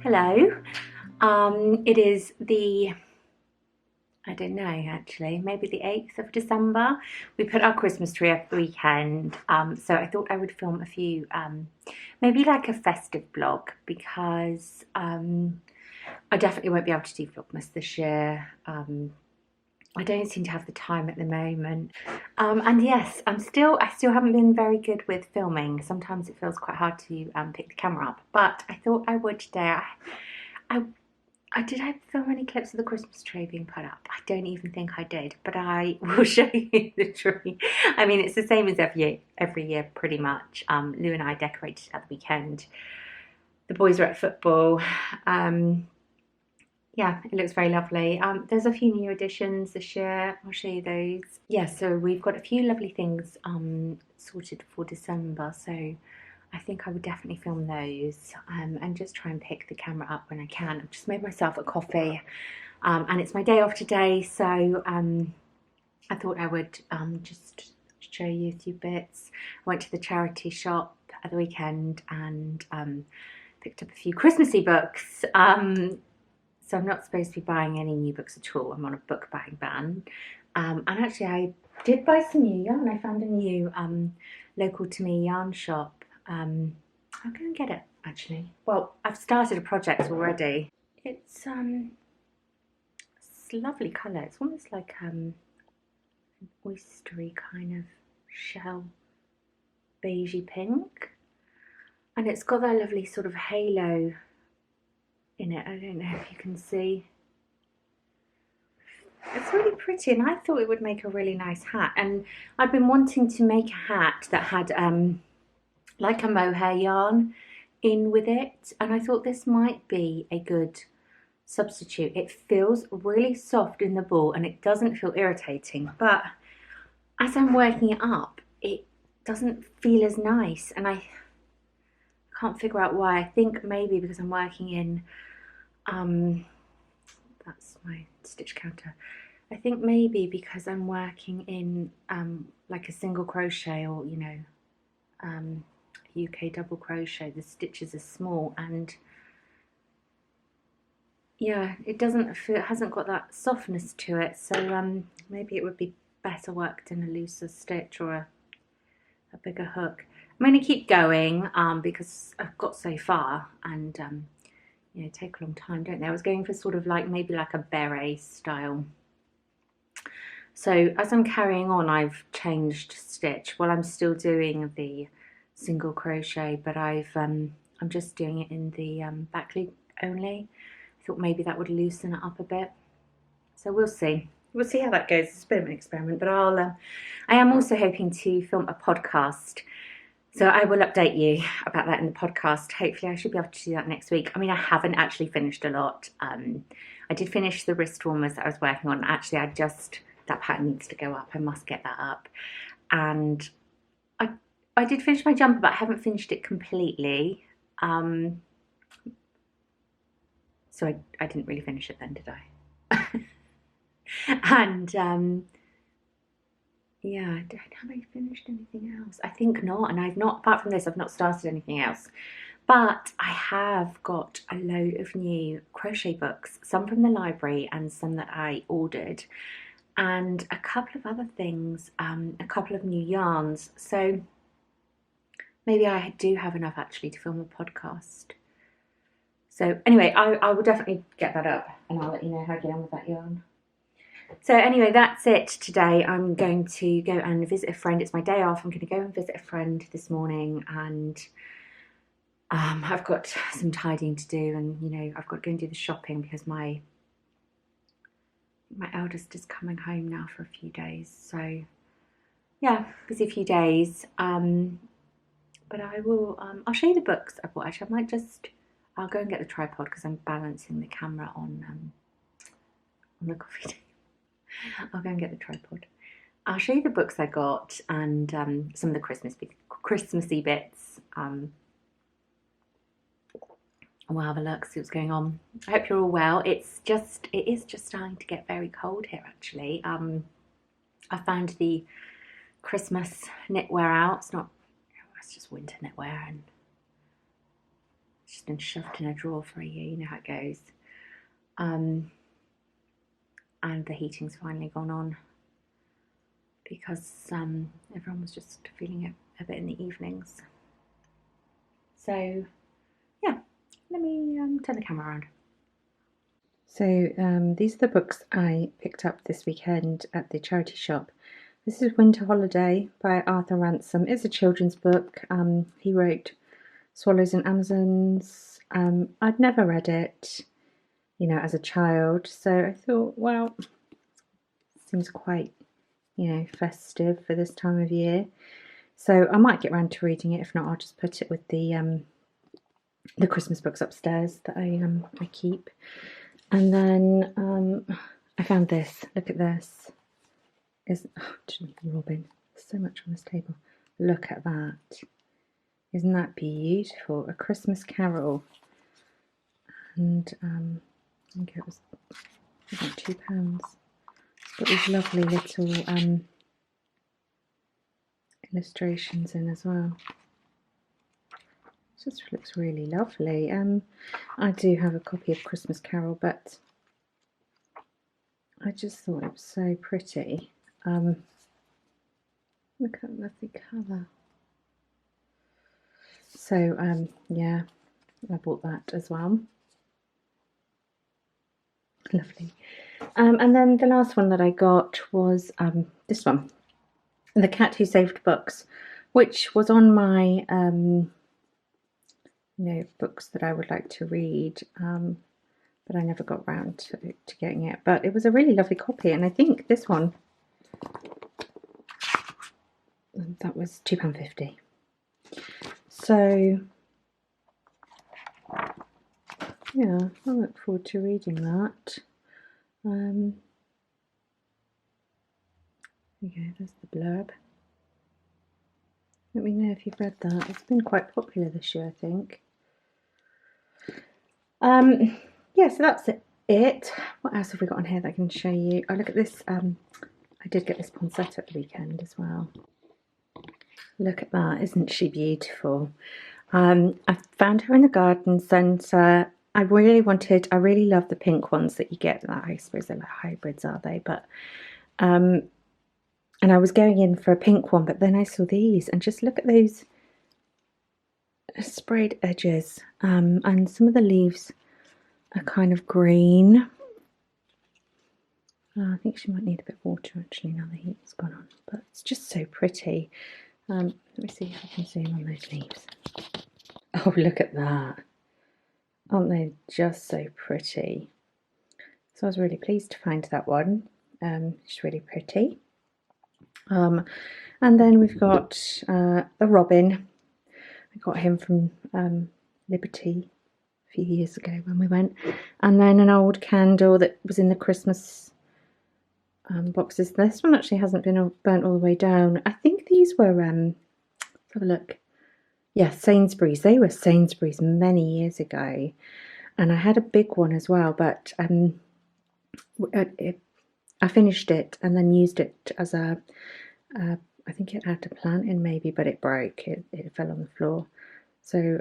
Hello. It is the, I don't know actually, maybe the 8th of December. We put our Christmas tree up the weekend, so I thought I would film a few, maybe like a festive vlog, because I definitely won't be able to do Vlogmas this year. I don't seem to have the time at the moment. And yes, I still haven't been very good with filming. Sometimes it feels quite hard to pick the camera up, but I thought I would today. Did I film any clips of the Christmas tree being put up? I don't even think I did, but I will show you the tree. I mean, it's the same as every year pretty much. Lou and I decorated at the weekend. The boys were at football. Yeah, it looks very lovely. There's a few new additions this year. I'll show you those. Yeah, so we've got a few lovely things sorted for December. So I think I would definitely film those and just try and pick the camera up when I can. I've just made myself a coffee and it's my day off today. So I thought I would just show you a few bits. I went to the charity shop at the weekend and picked up a few Christmassy books. So I'm not supposed to be buying any new books at all. I'm on a book buying ban. And actually I did buy some new yarn. I found a new local to me yarn shop. I'll go and get it actually. Well, I've started a project already. It's lovely colour. It's almost like an oystery kind of shell beigey pink. And it's got that lovely sort of halo in it. I don't know if you can see. It's really pretty, and I thought it would make a really nice hat. And I've been wanting to make a hat that had like a mohair yarn in with it, and I thought this might be a good substitute. It feels really soft in the ball and it doesn't feel irritating, but as I'm working it up it doesn't feel as nice, and I can't figure out why. I think maybe because I'm working in that's my stitch counter. I think maybe because I'm working in like a single crochet, or you know, UK double crochet, the stitches are small, and yeah, it doesn't feel, it hasn't got that softness to it. So maybe it would be better worked in a looser stitch or a bigger hook. I'm going to keep going because I've got so far, and you know, take a long time, don't they? I was going for sort of like maybe like a beret style. So as I'm carrying on, I've changed stitch. Well, I'm still doing the single crochet, but I'm just doing it in the back loop only. I thought maybe that would loosen it up a bit. So we'll see. We'll see how that goes. It's a bit of an experiment, but I am also hoping to film a podcast. So I will update you about that in the podcast. Hopefully I should be able to do that next week. I mean, I haven't actually finished a lot. I did finish the wrist warmers that I was working on. Actually, that pattern needs to go up. I must get that up. And I did finish my jumper, but I haven't finished it completely. So I didn't really finish it then, did I? And yeah, have I finished anything else? I think not, and I've not, apart from this, I've not started anything else. But I have got a load of new crochet books, some from the library and some that I ordered, and a couple of other things, a couple of new yarns. So maybe I do have enough actually to film a podcast. So anyway, I will definitely get that up and I'll let you know how I get on with that yarn. So anyway, that's it today. I'm going to go and visit a friend. It's my day off. I'm going to go and visit a friend this morning, and I've got some tidying to do, and you know, I've got to go and do the shopping because my eldest is coming home now for a few days. So yeah, busy few days. But I will. I'll show you the books I've bought. Actually, I'll go and get the tripod because I'm balancing the camera on the coffee table. I'll go and get the tripod. I'll show you the books I got and some of the Christmassy bits. And we'll have a look, see what's going on. I hope you're all well. It is just starting to get very cold here actually. I found the Christmas knitwear out. It's just winter knitwear, and It's just been shoved in a drawer for a year, you know how it goes. And the heating's finally gone on because everyone was just feeling it a bit in the evenings. So yeah, let me turn the camera around. So these are the books I picked up this weekend at the charity shop. This is Winter Holiday by Arthur Ransom. It's a children's book. He wrote Swallows and Amazons. I'd never read it, you know, as a child, so I thought, well, seems quite, you know, festive for this time of year. So I might get around to reading it. If not, I'll just put it with the Christmas books upstairs that I keep. And then I found this. Look at this. Robin, there's so much on this table. Look at that. Isn't that beautiful? A Christmas Carol. And I think it was about £2. It's got these lovely little illustrations in as well. It just looks really lovely. I do have a copy of Christmas Carol, but I just thought it was so pretty. Look at the lovely colour. So yeah, I bought that as well. Lovely. And then the last one that I got was this one, The Cat Who Saved Books, which was on my you know, books that I would like to read, but I never got round to getting it. But it was a really lovely copy, and I think this one, that was £2.50. So yeah, I look forward to reading that. There we go, there's the blurb. Let me know if you've read that. It's been quite popular this year, I think. Yeah, so that's it. What else have we got on here that I can show you? Oh, look at this. I did get this poinsettia at the weekend as well. Look at that, isn't she beautiful? I found her in the garden centre. I really love the pink ones that you get. I suppose they're like hybrids, are they? But and I was going in for a pink one, but then I saw these, and just look at those sprayed edges, and some of the leaves are kind of green. I think she might need a bit of water actually now the heat's gone on, but it's just so pretty. Let me see if I can zoom on those leaves. Oh, look at that. Aren't they just so pretty? So I was really pleased to find that one. It's really pretty. And then we've got the robin. I got him from Liberty a few years ago when we went. And then an old candle that was in the Christmas boxes. This one actually hasn't been burnt all the way down. I think these were, let's have a look. Yeah, Sainsbury's. They were Sainsbury's many years ago. And I had a big one as well, but I finished it and then used it as a, I think it had a plant in maybe, but it broke. It fell on the floor. So,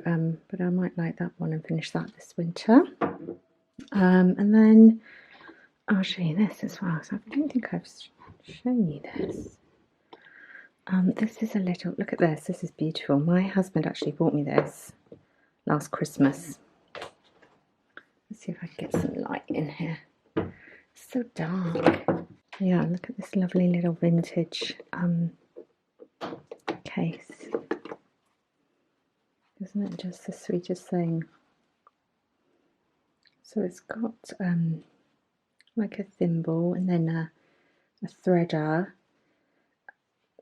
but I might like that one and finish that this winter. And then I'll show you this as well. So I don't think I've shown you this. This is a little, look at this. This is beautiful. My husband actually bought me this last Christmas. Let's see if I can get some light in here. It's so dark. Yeah, look at this lovely little vintage case. Isn't it just the sweetest thing? So it's got like a thimble and then a threader.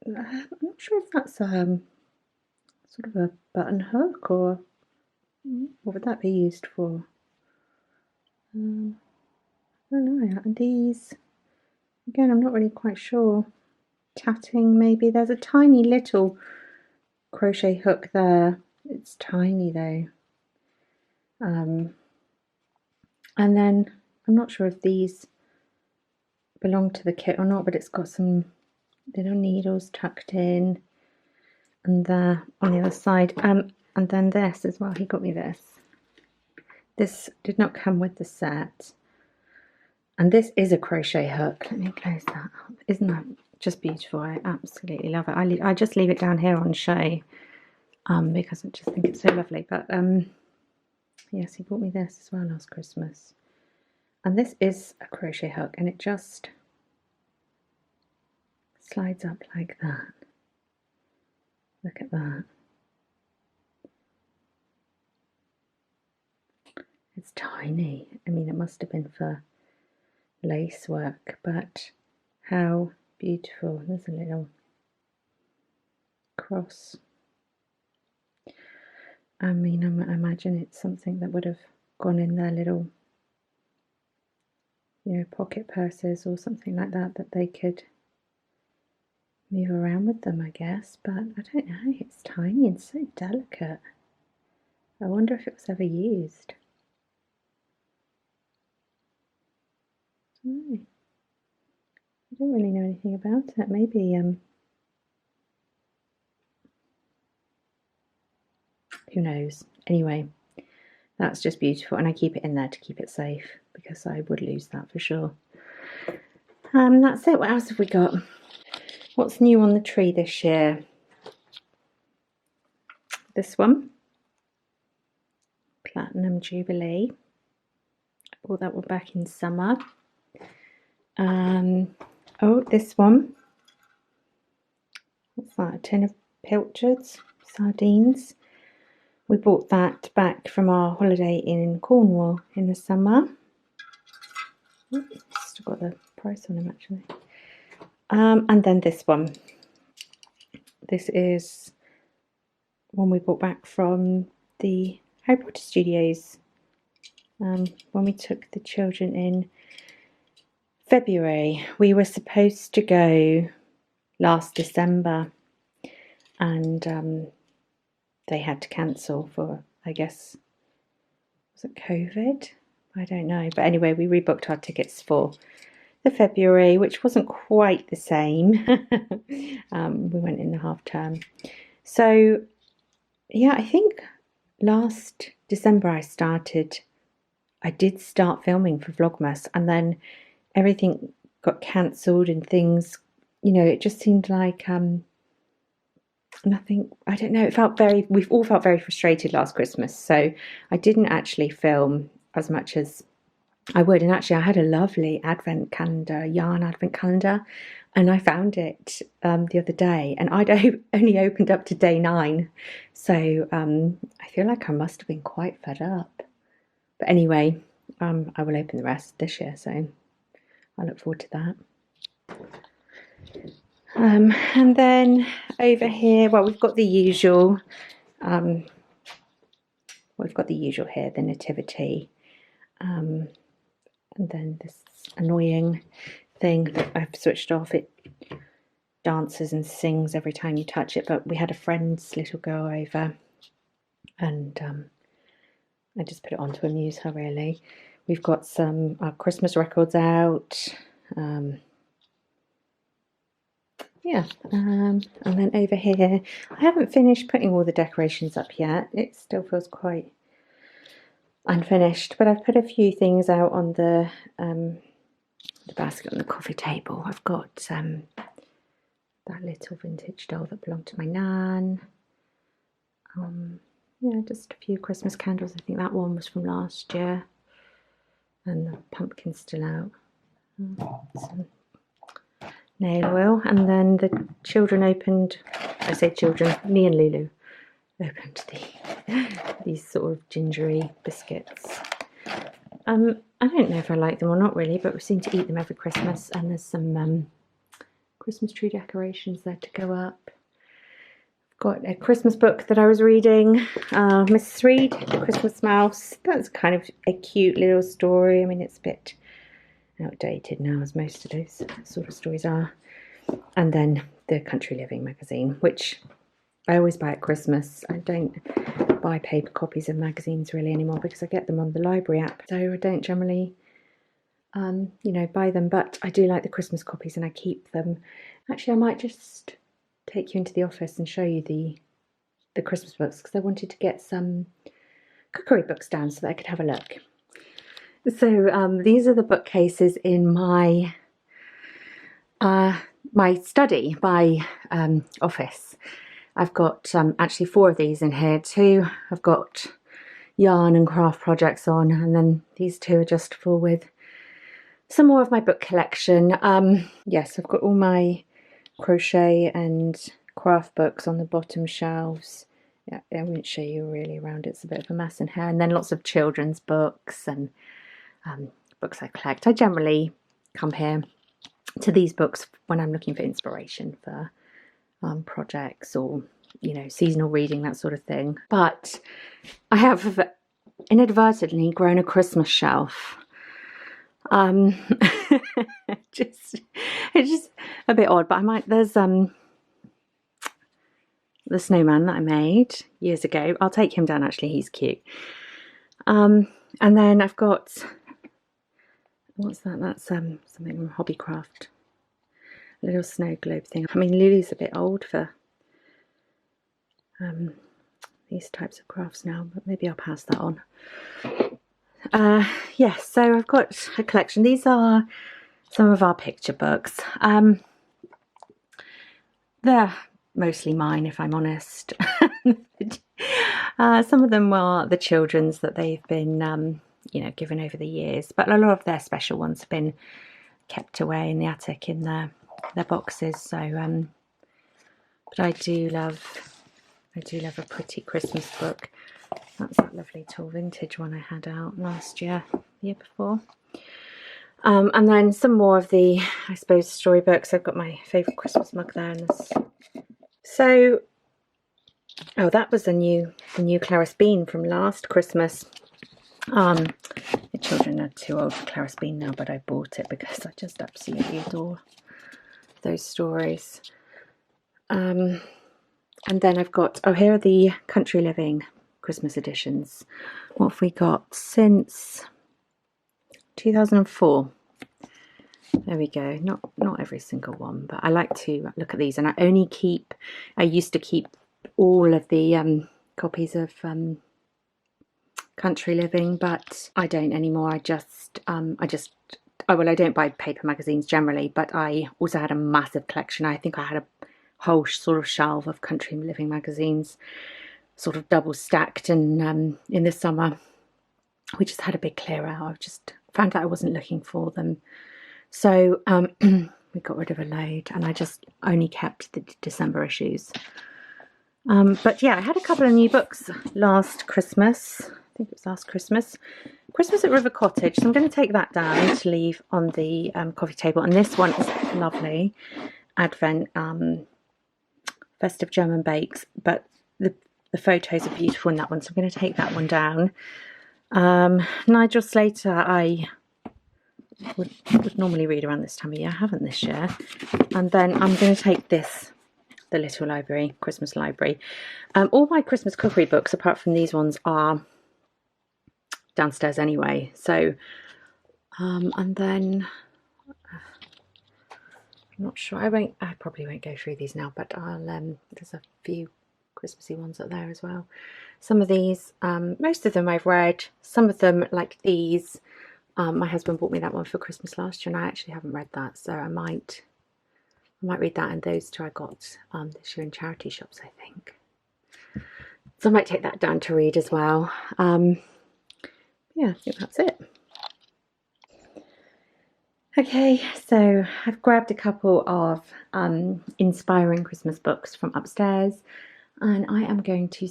I'm not sure if that's sort of a button hook, or what would that be used for? I don't know. And these, again, I'm not really quite sure. Tatting maybe. There's a tiny little crochet hook there. It's tiny though. And then I'm not sure if these belong to the kit or not, but it's got some little needles tucked in, and there on the other side. And then this as well. He got me this. This did not come with the set. And this is a crochet hook. Let me close that up. Isn't that just beautiful? I absolutely love it. I just leave it down here on show because I just think it's so lovely. But yes, he bought me this as well last Christmas. And this is a crochet hook, and it just slides up like that. Look at that. It's tiny. I mean, it must have been for lace work, but how beautiful. There's a little cross. I mean, I imagine it's something that would have gone in their little, you know, pocket purses or something like that, that they could move around with them, I guess. But I don't know, it's tiny and so delicate. I wonder if it was ever used. I don't really know anything about it. Maybe who knows. Anyway, that's just beautiful, and I keep it in there to keep it safe because I would lose that for sure. That's it. What else have we got? What's new on the tree this year? This one, Platinum Jubilee. I bought that one back in summer. Oh, this one. What's that? A tin of pilchards, sardines. We bought that back from our holiday in Cornwall in the summer. Still got the price on them actually. And then this one. This is one we bought back from the Harry Potter Studios when we took the children in February. We were supposed to go last December, and they had to cancel for, I guess, was it COVID? I don't know. But anyway, we rebooked our tickets for the February, which wasn't quite the same. We went in the half term. So, yeah, I think last December I did start filming for Vlogmas, and then everything got cancelled and things, you know, it just seemed like nothing, I don't know, we've all felt very frustrated last Christmas, so I didn't actually film as much as I would. And actually I had a lovely advent calendar, yarn advent calendar, and I found it the other day, and I'd only opened up to day 9, so I feel like I must have been quite fed up. But anyway, I will open the rest this year, so I look forward to that. And then over here, well, we've got the usual. We've got the usual here, the nativity, and then this annoying thing that I've switched off. It dances and sings every time you touch it. But we had a friend's little girl over, and I just put it on to amuse her, really. We've got some Christmas records out. Yeah, and then over here, I haven't finished putting all the decorations up yet. It still feels quite unfinished, but I've put a few things out on the basket on the coffee table. I've got that little vintage doll that belonged to my nan. Yeah, just a few Christmas candles. I think that one was from last year, and the pumpkin's still out. Some nail oil, and then the children opened, I say children, me and Lulu opened these sort of gingery biscuits. I don't know if I like them or not really, but we seem to eat them every Christmas, and there's some Christmas tree decorations there to go up. I've got a Christmas book that I was reading, Mrs. Reed, The Christmas Mouse. That's kind of a cute little story. I mean, it's a bit outdated now, as most of those sort of stories are. And then the Country Living magazine, which I always buy at Christmas. I don't buy paper copies of magazines really anymore because I get them on the library app, so I don't generally you know, buy them, but I do like the Christmas copies and I keep them. Actually, I might just take you into the office and show you the Christmas books, because I wanted to get some cookery books down so that I could have a look. So these are the bookcases in my my study, my office. I've got actually 4 of these in here. 2 I've got yarn and craft projects on, and then these 2 are just full with some more of my book collection. Yes, I've got all my crochet and craft books on the bottom shelves. Yeah, I won't show you really around, it's a bit of a mess in here. And then lots of children's books and books I collect. I generally come here to these books when I'm looking for inspiration for projects or, you know, seasonal reading, that sort of thing. But I have inadvertently grown a Christmas shelf. It's just a bit odd, but I might, there's the snowman that I made years ago. I'll take him down, actually, he's cute. And then I've got, what's that? That's something from Hobbycraft. A little snow globe thing. I mean, Lulu's a bit old for these types of crafts now, but maybe I'll pass that on. Yes, so I've got a collection. These are some of our picture books. They're mostly mine, if I'm honest. Some of them are the children's that they've been, you know, given over the years, but a lot of their special ones have been kept away in the attic in their boxes. So, but I do love a pretty Christmas book. That's that lovely tall vintage one I had out last year, the year before. And then some more of the, I suppose, storybooks. I've got my favourite Christmas mug there. And this. So, oh, that was the new Clarice Bean from last Christmas. The children are too old for Clarice Bean now, but I bought it because I just absolutely adore those stories. And then I've got, oh, here are the Country Living Christmas editions. What have we got? Since 2004. There we go. Not every single one, but I like to look at these, and I used to keep all of the copies of Country Living, but I don't anymore. I don't buy paper magazines generally, but I also had a massive collection. I think I had a whole sort of shelf of Country Living magazines, sort of double stacked, and in the summer we just had a big clear out. I just found out I wasn't looking for them, so we got rid of a load, and I just only kept the December issues. But yeah, I had a couple of new books last Christmas. I think it was last Christmas at River Cottage, so I'm going to take that down to leave on the coffee table. And this one is lovely, Advent Festive German bakes, but the photos are beautiful in that one, so I'm going to take that one down. Nigel Slater, I would normally read around this time of year. I haven't this year. And then I'm going to take this, the Little Library, Christmas Library. All my Christmas cookery books, apart from these ones, are downstairs anyway. So, and then I'm not sure. I probably won't go through these now, but I'll. There's a few Christmassy ones up there as well. Some of these, most of them I've read. Some of them, like these, my husband bought me that one for Christmas last year, and I actually haven't read that, so I might read that. And those 2 I got this year in charity shops, I think. So I might take that down to read as well. Yeah, I think that's it. Okay, so I've grabbed a couple of inspiring Christmas books from upstairs, and I am going to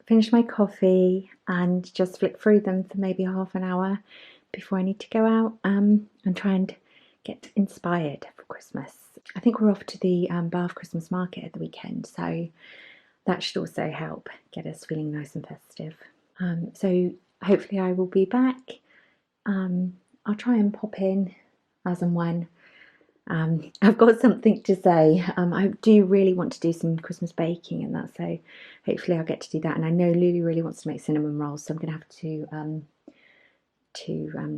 finish my coffee and just flick through them for maybe half an hour before I need to go out and try and get inspired for Christmas. I think we're off to the Bath Christmas market at the weekend, so that should also help get us feeling nice and festive. So hopefully I will be back. I'll try and pop in as and when. I've got something to say. I do really want to do some Christmas baking and that, so hopefully I'll get to do that. And I know Lulu really wants to make cinnamon rolls, so I'm going to have to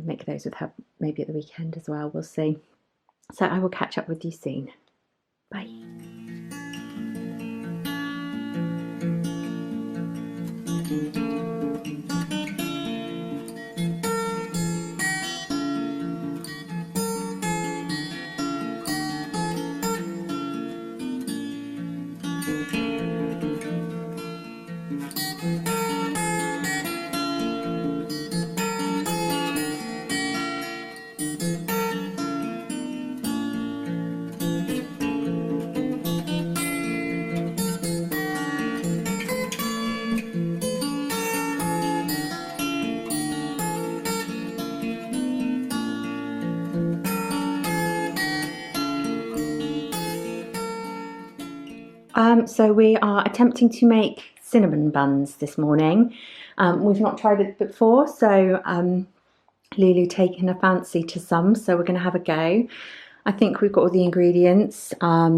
make those with her maybe at the weekend as well. We'll see. So I will catch up with you soon. Bye. So we are attempting to make cinnamon buns this morning. We've not tried it before, so Lulu taken a fancy to some, so we're going to have a go. I think we've got all the ingredients,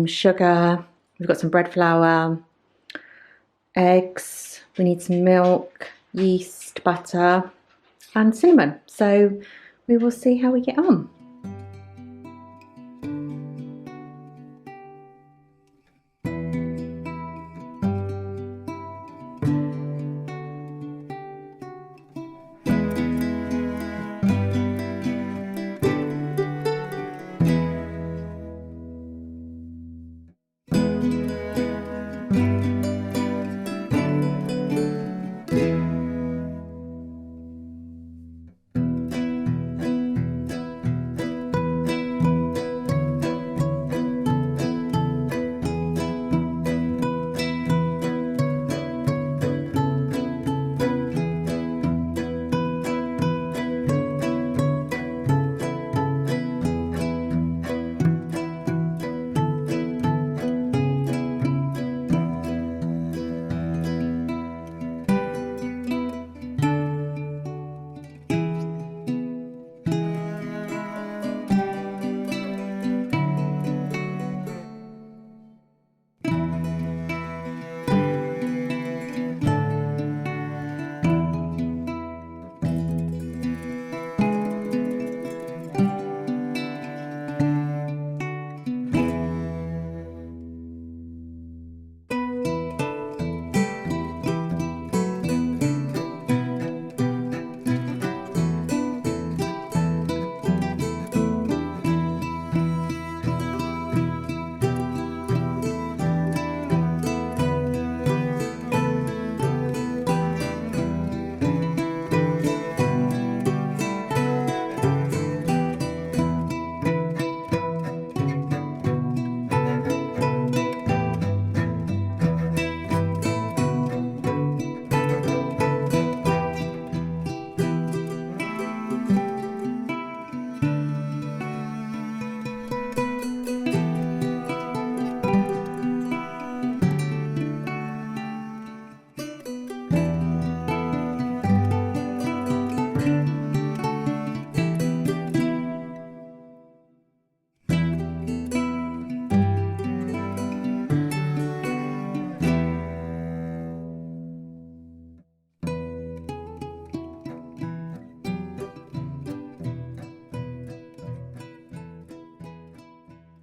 sugar, we've got some bread flour, eggs, we need some milk, yeast, butter and cinnamon. So we will see how we get on.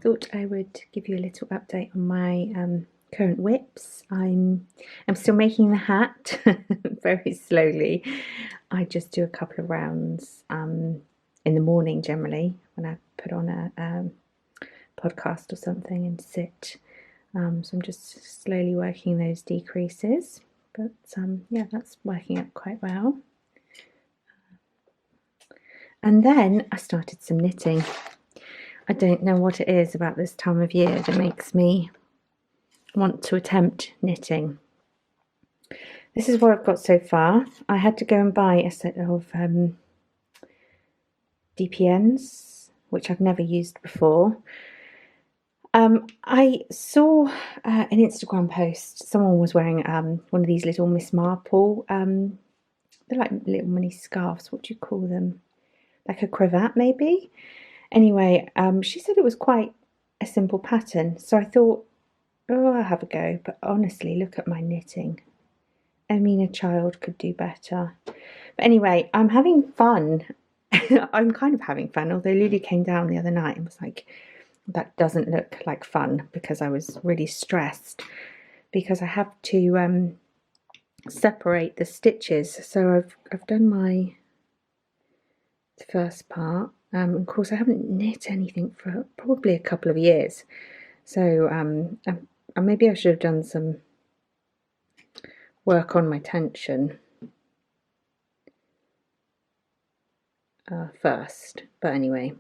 Thought I would give you a little update on my current WIPS. I'm still making the hat very slowly. I just do a couple of rounds in the morning generally when I put on a podcast or something and sit. So I'm just slowly working those decreases, but yeah, that's working out quite well. And then I started some knitting. I don't know what it is about this time of year that makes me want to attempt knitting. This is what I've got so far. I had to go and buy a set of DPNs, which I've never used before. I saw an Instagram post. Someone was wearing one of these little Miss Marple. They're like little mini scarves. What do you call them? Like a cravat, maybe? Anyway, she said it was quite a simple pattern, so I thought, oh, I'll have a go. But honestly, look at my knitting. I mean, a child could do better. But anyway, I'm having fun. I'm kind of having fun, although Lulu came down the other night and was like, that doesn't look like fun, because I was really stressed because I have to separate the stitches. So I've done my first part. Of course, I haven't knit anything for probably a couple of years, so maybe I should have done some work on my tension first. But anyway,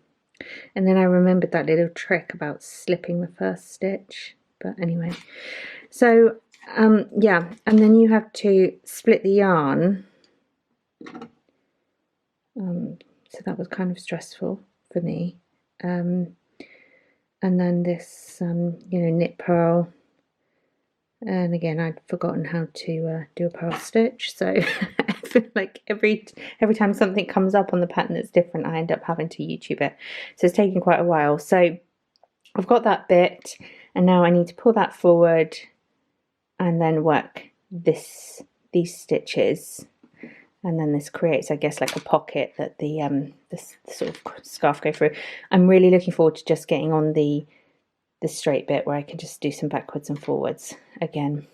and then I remembered that little trick about slipping the first stitch. But anyway, so yeah, and then you have to split the yarn. So that was kind of stressful for me. And then this, knit purl And again, I'd forgotten how to do a pearl stitch, so I feel like every time something comes up on the pattern that's different, I end up having to YouTube it. So it's taken quite a while. So I've got that bit, and now I need to pull that forward and then work these stitches, and then this creates, I guess, like a pocket that the sort of scarf go through. I'm really looking forward to just getting on the straight bit where I can just do some backwards and forwards again.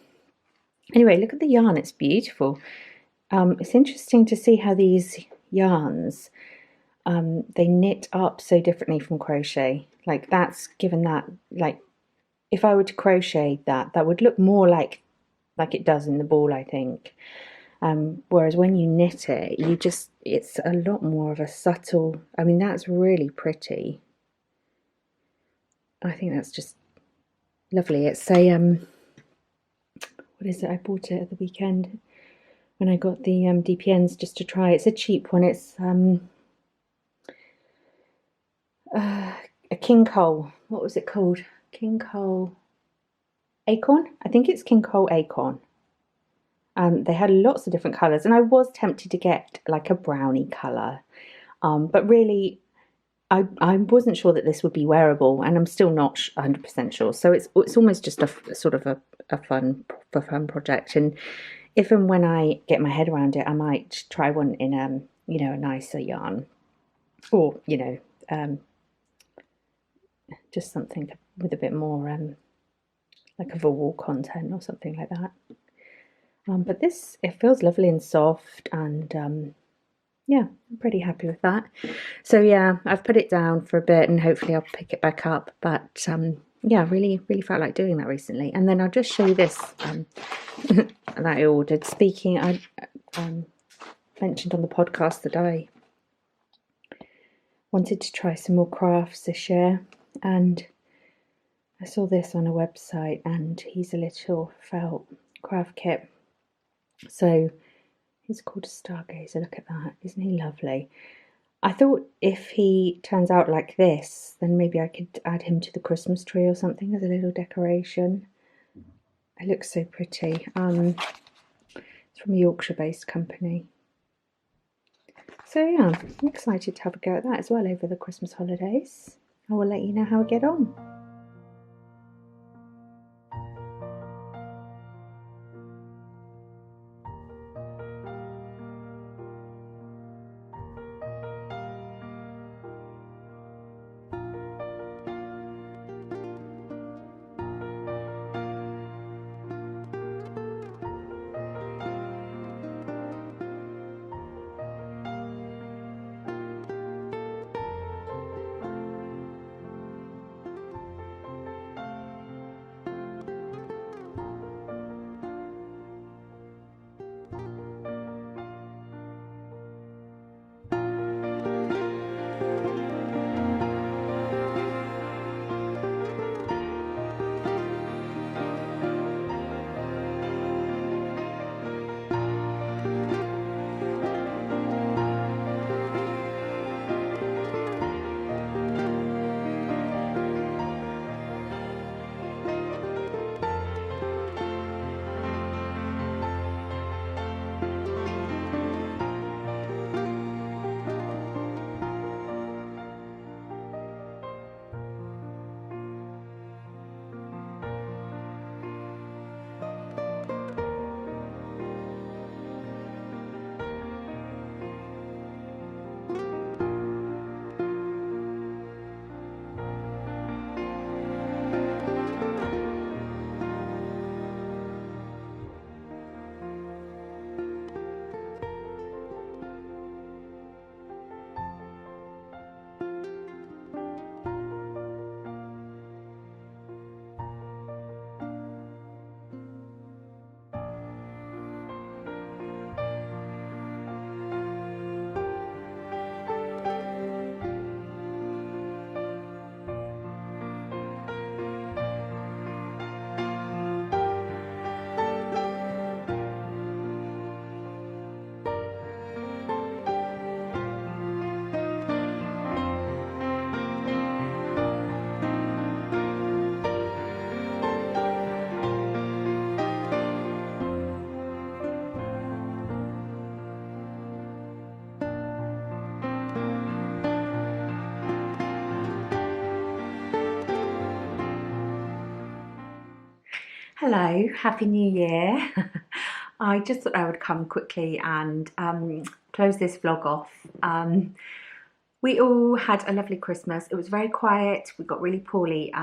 Anyway, look at the yarn, it's beautiful. It's interesting to see how these yarns, they knit up so differently from crochet. Like that's given that, like if I were to crochet that would look more like it does in the ball, I think. Whereas when you knit it, it's a lot more of a subtle, I mean, that's really pretty. I think that's just lovely. It's a, what is it? I bought it at the weekend when I got the DPNs just to try. It's a cheap one. It's a king cole. What was it called? King cole acorn? I think it's king cole acorn. They had lots of different colours, and I was tempted to get like a brownie colour, but really I wasn't sure that this would be wearable, and I'm still not 100% sure. So it's almost just a sort of a fun project, and if and when I get my head around it, I might try one in a nicer yarn, or just something with a bit more like a voile content or something like that. But this, it feels lovely and soft, and yeah, I'm pretty happy with that. So yeah, I've put it down for a bit, and hopefully I'll pick it back up. But yeah, really felt like doing that recently. And then I'll just show you this that I ordered. Speaking, I mentioned on the podcast that I wanted to try some more crafts this year, and I saw this on a website, and he's a little felt craft kit. So he's called a Stargazer. Look at that, isn't he lovely? I thought if he turns out like this, then maybe I could add him to the Christmas tree or something as a little decoration. It looks so pretty. It's from a Yorkshire-based company. So yeah, I'm excited to have a go at that as well over the Christmas holidays. I will let you know how I get on. Hello, Happy New Year. I just thought I would come quickly and close this vlog off. We all had a lovely Christmas. It was very quiet. We got really poorly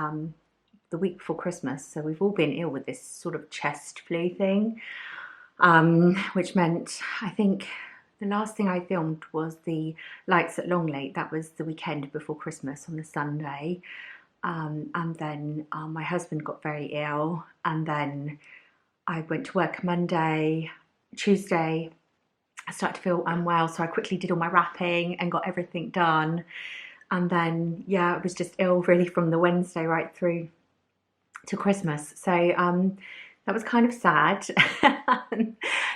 the week before Christmas, so we've all been ill with this sort of chest flu thing, which meant I think the last thing I filmed was the Lights at Longlake. That was the weekend before Christmas on the Sunday. And then my husband got very ill, and then I went to work Monday. Tuesday I started to feel unwell, so I quickly did all my wrapping and got everything done, and then I was just ill really from the Wednesday right through to Christmas. So that was kind of sad.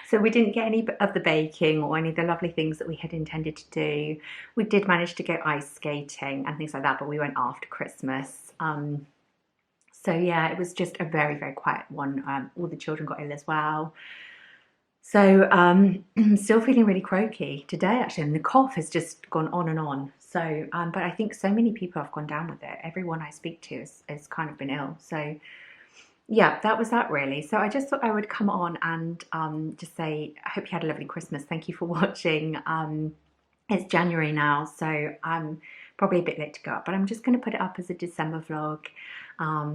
So we didn't get any of the baking or any of the lovely things that we had intended to do. We did manage to go ice skating and things like that, but we went after Christmas. So it was just a very, very quiet one. All the children got ill as well. So I'm still feeling really croaky today, actually, and the cough has just gone on and on. So, but I think so many people have gone down with it. Everyone I speak to has kind of been ill. So that was that really. So I just thought I would come on and just say, I hope you had a lovely Christmas. Thank you for watching. It's January now, so I'm probably a bit late to go up, but I'm just going to put it up as a December vlog,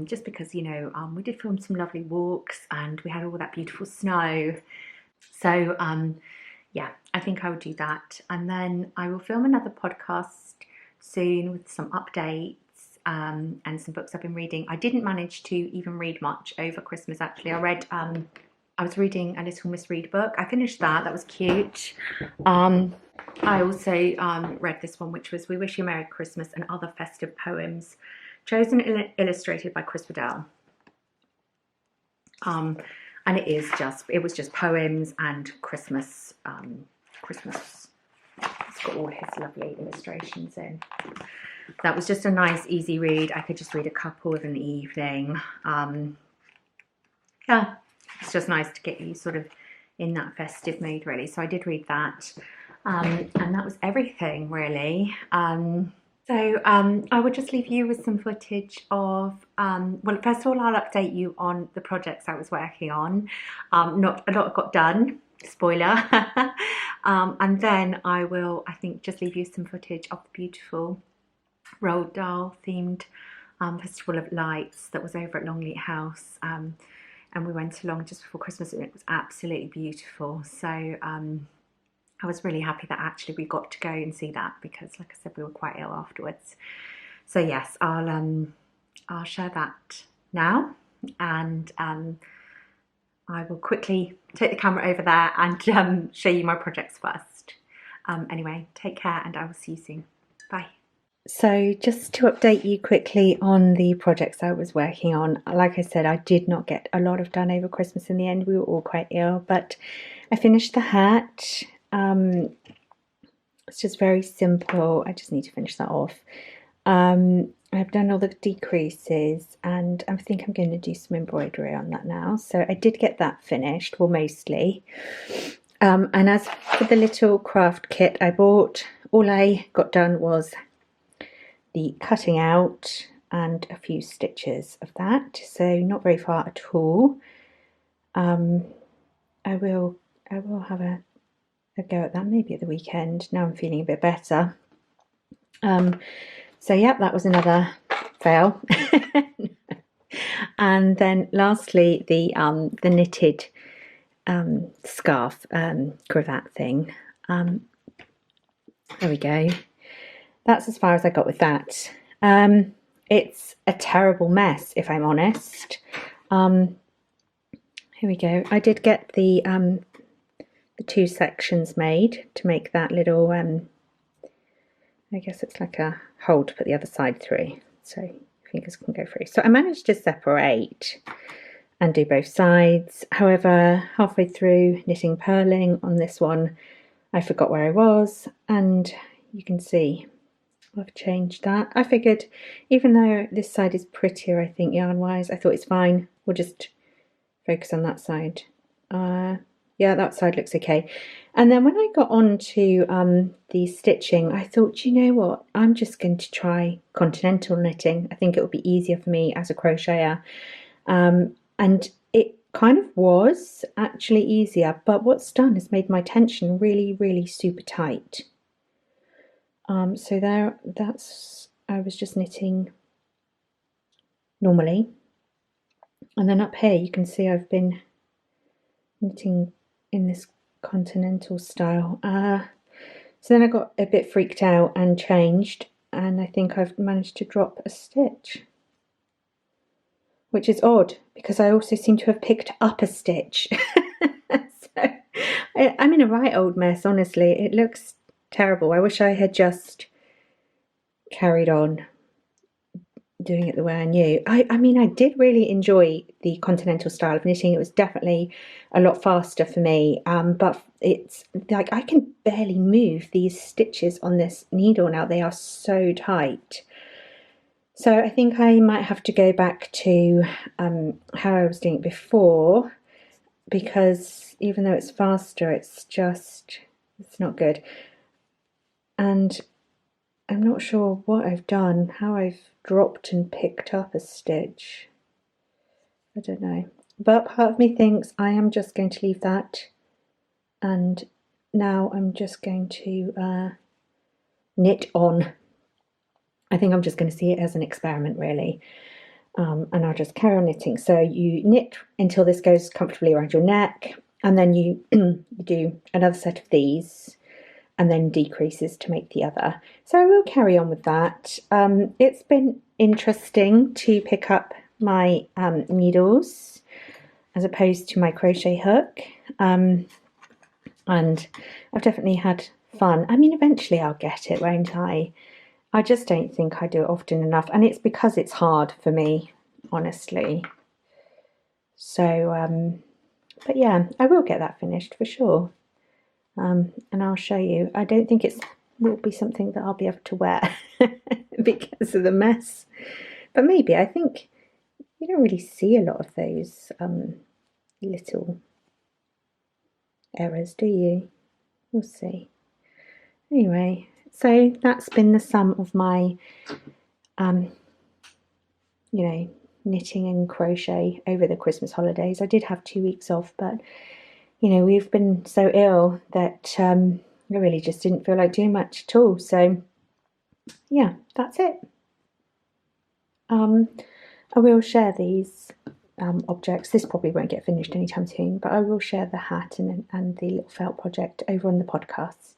just because, we did film some lovely walks and we had all that beautiful snow. So I think I will do that, and then I will film another podcast soon with some updates and some books I've been reading. I didn't manage to even read much over Christmas, actually. I was reading a Little Misread book. I finished that. That was cute. I also read this one, which was We Wish You a Merry Christmas and Other Festive Poems, chosen and illustrated by Chris Waddell. And it was just poems and Christmas. It's got all his lovely illustrations in. That was just a nice, easy read. I could just read a couple of an evening. It's just nice to get you sort of in that festive mood, really. So I did read that. And that was everything, really. So I would just leave you with some footage of, well, first of all, I'll update you on the projects I was working on. Not a lot got done, spoiler. And then I will, I think, just leave you some footage of the beautiful Roald Dahl themed Festival of Lights that was over at Longlake House. And we went along just before Christmas and it was absolutely beautiful. So I was really happy that actually we got to go and see that, because like I said, we were quite ill afterwards. So yes, I'll share that now, and I will quickly take the camera over there and show you my projects first. Anyway, take care and I will see you soon. Bye. So just to update you quickly on the projects I was working on, like I said, I did not get a lot of done over Christmas in the end. We were all quite ill, but I finished the hat. It's just very simple. I just need to finish that off. I've done all the decreases and I think I'm going to do some embroidery on that now. So I did get that finished, well, mostly. And as for the little craft kit I bought, all I got done was the cutting out and a few stitches of that, so not very far at all. I will have a go at that maybe at the weekend. Now I'm feeling a bit better. So that was another fail. And then lastly, the knitted scarf cravat thing. There we go. That's as far as I got with that. It's a terrible mess, if I'm honest. Here we go. I did get the two sections made to make that little, I guess it's like a hole to put the other side through, so fingers can go through. So I managed to separate and do both sides. However, halfway through knitting purling on this one, I forgot where I was, and you can see I've changed that. I figured, even though this side is prettier, I think, yarn-wise, I thought it's fine. We'll just focus on that side. That side looks okay. And then when I got on to the stitching, I thought, you know what, I'm just going to try continental knitting. I think it would be easier for me as a crocheter. And it kind of was actually easier, but what's done is made my tension really, really super tight. So I was just knitting normally, and then up here you can see I've been knitting in this continental style. So then I got a bit freaked out and changed, and I think I've managed to drop a stitch, which is odd because I also seem to have picked up a stitch. So I'm in a right old mess, honestly. It looks terrible. I wish I had just carried on doing it the way I knew. I mean, I did really enjoy the continental style of knitting. It was definitely a lot faster for me, but it's like I can barely move these stitches on this needle now. They are so tight. So I think I might have to go back to how I was doing it before, because even though it's faster, it's not good. And I'm not sure what I've done, how I've dropped and picked up a stitch. I don't know. But part of me thinks I am just going to leave that, and now I'm just going to knit on. I think I'm just going to see it as an experiment, really. And I'll just carry on knitting. So you knit until this goes comfortably around your neck, and then you do another set of these, and then decreases to make the other. So I will carry on with that. It's been interesting to pick up my needles as opposed to my crochet hook, and I've definitely had fun. I mean, eventually I'll get it, won't I? I just don't think I do it often enough, and it's because it's hard for me, honestly. So, but yeah, I will get that finished for sure. And I'll show you. I don't think it will be something that I'll be able to wear because of the mess. But maybe. I think you don't really see a lot of those little errors, do you? We'll see. Anyway, so that's been the sum of my, knitting and crochet over the Christmas holidays. I did have 2 weeks off, but we've been so ill that I really just didn't feel like doing much at all. So yeah, that's it. I will share these objects. This probably won't get finished anytime soon, but I will share the hat and the little felt project over on the podcast.